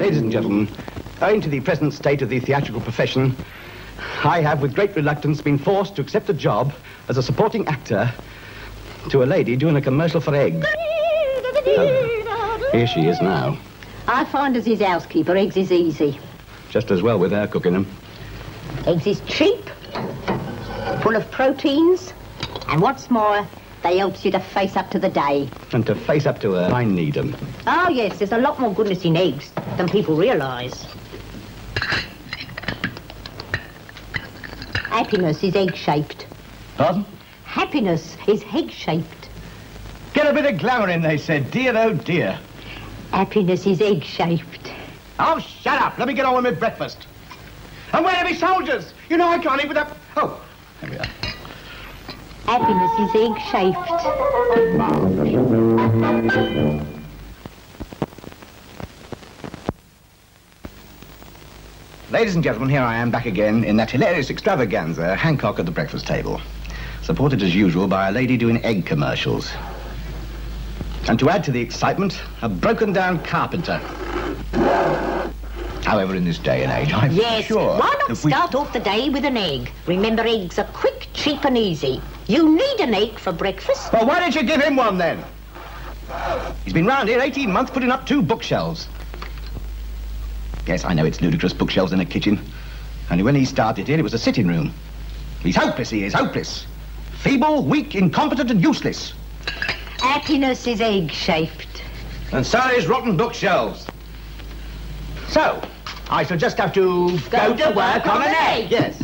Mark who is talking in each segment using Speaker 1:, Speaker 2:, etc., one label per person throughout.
Speaker 1: Ladies and gentlemen, owing to the present state of the theatrical profession, I have, with great reluctance, been forced to accept a job as a supporting actor to a lady doing a commercial for eggs. Here she is now.
Speaker 2: I find as his housekeeper, eggs is easy.
Speaker 1: Just as well with her cooking them.
Speaker 2: Eggs is cheap, full of proteins, and what's more, they helps you to face up to the day.
Speaker 1: And to face up to her, I need them.
Speaker 2: Oh, yes, there's a lot more goodness in eggs than people realise. Happiness is egg-shaped.
Speaker 1: Pardon?
Speaker 2: Happiness is egg-shaped.
Speaker 1: Get a bit of glamour in, they said. Dear, oh dear.
Speaker 2: Happiness is egg-shaped.
Speaker 1: Oh, shut up. Let me get on with my breakfast. And where are my soldiers? You know I can't eat without... Oh, there we are.
Speaker 2: Happiness is egg-shaped.
Speaker 1: Ladies and gentlemen, here I am back again in that hilarious extravaganza, Hancock at the breakfast table. Supported as usual by a lady doing egg commercials. And to add to the excitement, a broken-down carpenter. However, in this day and age, I'm sure...
Speaker 2: Why not start off the day with an egg? Remember, eggs are quick, cheap and easy. You need an egg for breakfast.
Speaker 1: Well, why didn't you give him one, then? He's been round here 18 months putting up 2 bookshelves. Yes, I know it's ludicrous, bookshelves in a kitchen. Only when he started here, it was a sitting room. He's hopeless, he is, hopeless. Feeble, weak, incompetent and useless.
Speaker 2: Happiness is egg-shaped.
Speaker 1: And so is rotten bookshelves. So, I shall just have to go to work on an egg. Yes.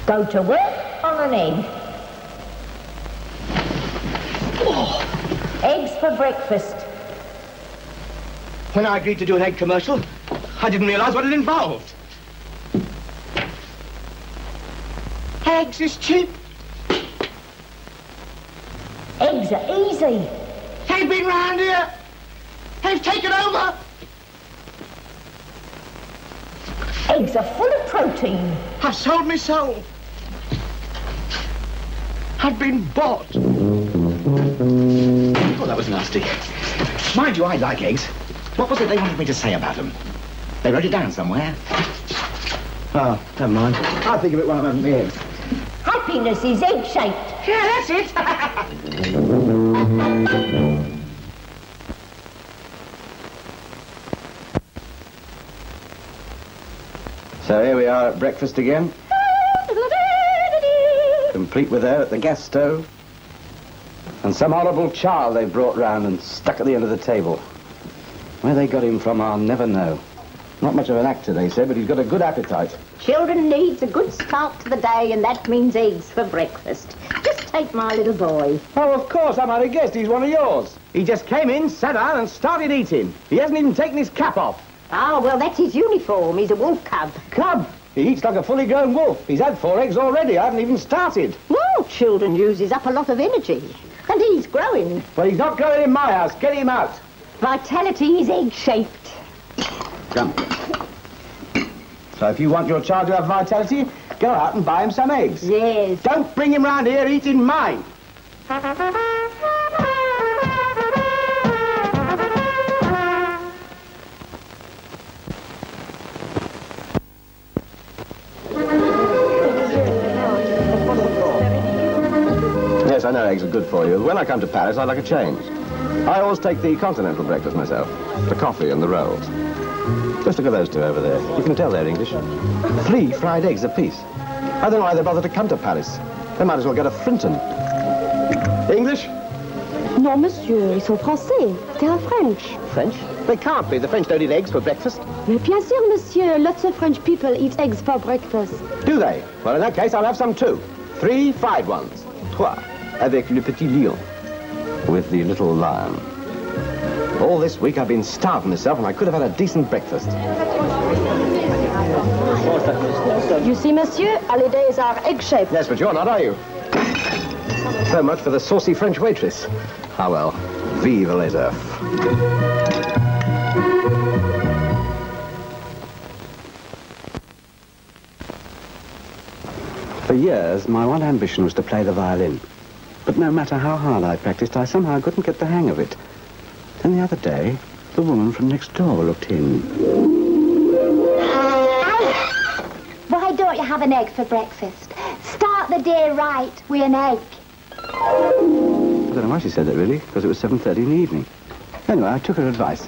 Speaker 2: Go to work on an egg. Eggs for breakfast.
Speaker 1: When I agreed to do an egg commercial, I didn't realise what it involved. Eggs is cheap.
Speaker 2: Eggs are easy.
Speaker 1: They've been round here. They've taken over.
Speaker 2: Eggs are full of protein.
Speaker 1: I've sold my soul. I've been bought. Oh, that was nasty. Mind you, I like eggs. What was it they wanted me to say about them? They wrote it down somewhere. Oh, never mind. I'll think of it when I'm having my eggs.
Speaker 2: Happiness is egg-shaped.
Speaker 1: Yeah, that's it. So here we are at breakfast again. Complete with her at the gas stove. And some horrible child they brought round and stuck at the end of the table. Where they got him from, I'll never know. Not much of an actor, they say, but he's got a good appetite.
Speaker 2: Children needs a good start to the day, and that means eggs for breakfast. Just take my little boy.
Speaker 1: Oh, of course, I might have guessed he's one of yours. He just came in, sat down and started eating. He hasn't even taken his cap off.
Speaker 2: Oh, well, that's his uniform. He's a wolf cub.
Speaker 1: Cub? He eats like a fully grown wolf. He's had 4 eggs already. I haven't even started.
Speaker 2: Well, children uses up a lot of energy. And he's growing.
Speaker 1: Well, he's not growing in my house. Get him out.
Speaker 2: Vitality is egg-shaped.
Speaker 1: Come. So if you want your child to have vitality, go out and buy him some eggs.
Speaker 2: Yes.
Speaker 1: Don't bring him round here eating mine. Yes, I know eggs are good for you. When I come to Paris, I like a change. I always take the continental breakfast myself. The coffee and the rolls. Just look at those 2 over there. You can tell they're English. 3 fried eggs apiece. I don't know why they bother to come to Paris. They might as well get a Frinton. English?
Speaker 3: Non, monsieur, ils sont français. They're French.
Speaker 1: French? They can't be. The French don't eat eggs for breakfast.
Speaker 3: Mais bien sûr, monsieur. Lots of French people eat eggs for breakfast.
Speaker 1: Do they? Well, in that case, I'll have some too. 3 fried ones. 3. Avec le petit lion. With the little lion. All this week I've been starving myself and I could have had a decent breakfast.
Speaker 3: You see, monsieur, holidays are egg-shaped.
Speaker 1: Yes, but you're not, are you? So much for the saucy French waitress. Ah, well. Vive les œufs. For years, my one ambition was to play the violin. But no matter how hard I practiced, I somehow couldn't get the hang of it. Then the other day, the woman from next door looked in.
Speaker 3: Why don't you have an egg for breakfast? Start the day right with an egg.
Speaker 1: I don't know why she said that, really, because it was 7:30 in the evening. Anyway, I took her advice.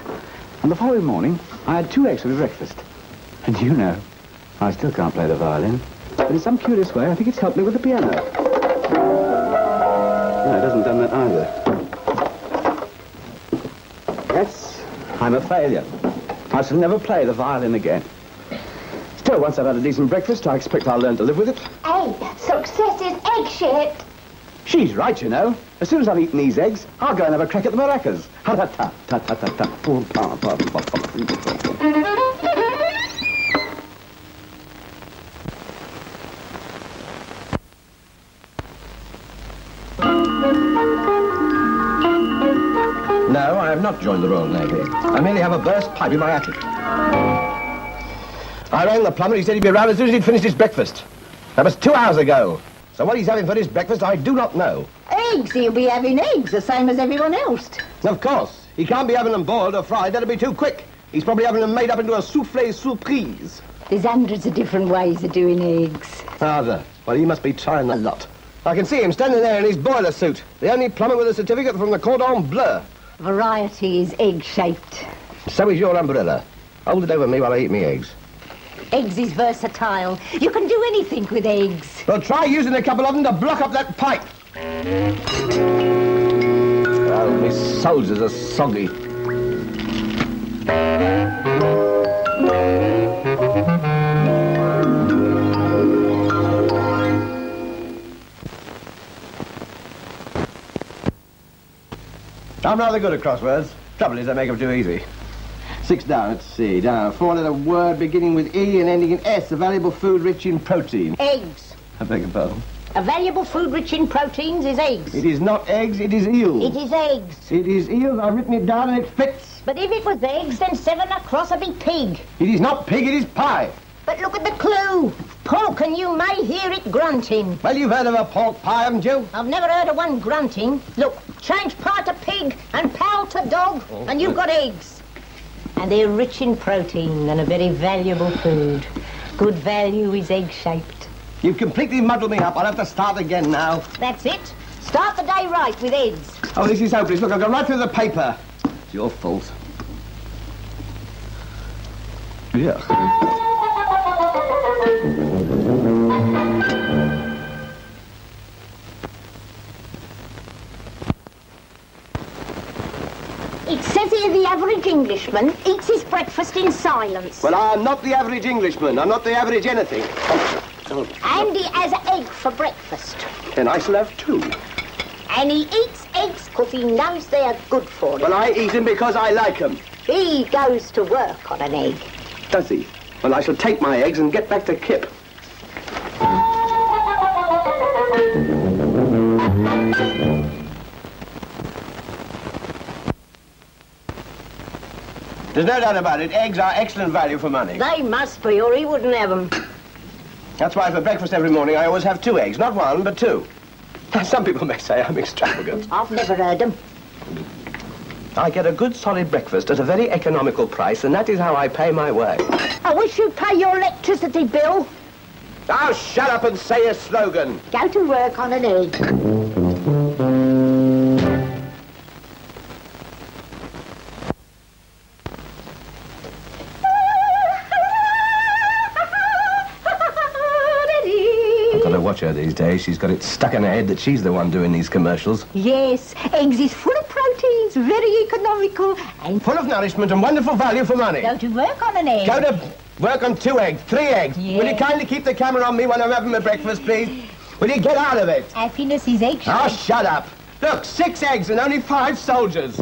Speaker 1: And the following morning, I had 2 eggs for breakfast. And you know, I still can't play the violin. But in some curious way, I think it's helped me with the piano. No, it hasn't done that either. Yes, I'm a failure. I shall never play the violin again. Still, once I've had a decent breakfast, I expect I'll learn to live with it.
Speaker 3: Hey, success is egg-shaped.
Speaker 1: She's right, you know. As soon as I've eaten these eggs, I'll go and have a crack at the maracas. Ha-ta-ta-ta-ta-ta-ta. No, I have not joined the Royal Navy. I merely have a burst pipe in my attic. I rang the plumber. He said he'd be around as soon as he'd finished his breakfast. That was 2 hours ago. So what he's having for his breakfast, I do not know.
Speaker 2: Eggs, he'll be having eggs, the same as everyone else.
Speaker 1: Of course. He can't be having them boiled or fried. That'd be too quick. He's probably having them made up into a soufflé surprise.
Speaker 2: There's hundreds of different ways of doing eggs.
Speaker 1: Are there? Well, he must be trying a lot. I can see him standing there in his boiler suit. The only plumber with a certificate from the Cordon Bleu.
Speaker 2: Variety is egg-shaped.
Speaker 1: So is your umbrella. Hold it over me while I eat me eggs.
Speaker 2: Eggs is versatile. You can do anything with eggs.
Speaker 1: Well, try using a couple of them to block up that pipe. Oh, my soldiers are soggy. I'm rather good at crosswords. Trouble is, they make them too easy. 6 down, let's see. Down, 4-letter word beginning with E and ending in S. A valuable food rich in protein.
Speaker 2: Eggs.
Speaker 1: I beg your pardon.
Speaker 2: A valuable food rich in proteins is eggs.
Speaker 1: It is not eggs, it is eels.
Speaker 2: It is eggs.
Speaker 1: It is eels. I've written it down and it fits.
Speaker 2: But if it was eggs, then 7 across would be pig.
Speaker 1: It is not pig, it is pie.
Speaker 2: But look at the clue. Pork, and you may hear it grunting.
Speaker 1: Well, you've heard of a pork pie, haven't you?
Speaker 2: I've never heard of one grunting. Look, change pie to pig and pal to dog, and you've got eggs. And they're rich in protein and a very valuable food. Good value is egg-shaped.
Speaker 1: You've completely muddled me up. I'll have to start again now.
Speaker 2: That's it. Start the day right with eggs.
Speaker 1: Oh, this is hopeless. Look, I've gone right through the paper. It's your fault. Yeah.
Speaker 2: It says here the average Englishman eats his breakfast in silence.
Speaker 1: Well, I'm not the average Englishman. I'm not the average anything.
Speaker 2: And he has an egg for breakfast.
Speaker 1: Then I shall have 2.
Speaker 2: And he eats eggs because he knows they're good for him.
Speaker 1: Well, I eat them because I like them.
Speaker 2: He goes to work on an egg.
Speaker 1: Does he? Well, I shall take my eggs and get back to Kip. There's no doubt about it. Eggs are excellent value for money.
Speaker 2: They must be, or he wouldn't have them.
Speaker 1: That's why for breakfast every morning I always have 2 eggs. Not 1, but 2. Some people may say I'm extravagant.
Speaker 2: I've never heard them.
Speaker 1: I get a good solid breakfast at a very economical price, and that is how I pay my way.
Speaker 2: I wish you'd pay your electricity bill.
Speaker 1: Now shut up and say a slogan.
Speaker 2: Go to work on an egg.
Speaker 1: Watch her these days. She's got it stuck in her head that she's the one doing these commercials.
Speaker 2: Yes, eggs is full of proteins, very economical, and
Speaker 1: full of nourishment and wonderful value for money.
Speaker 2: Go to work on an egg.
Speaker 1: Go to work on 2 eggs, 3 eggs.
Speaker 2: Yes.
Speaker 1: Will you kindly keep the camera on me when I'm having my breakfast, please? Will you get out of it?
Speaker 2: Happiness is egg-shaped.
Speaker 1: Oh, shut up. Look, 6 eggs and only 5 soldiers.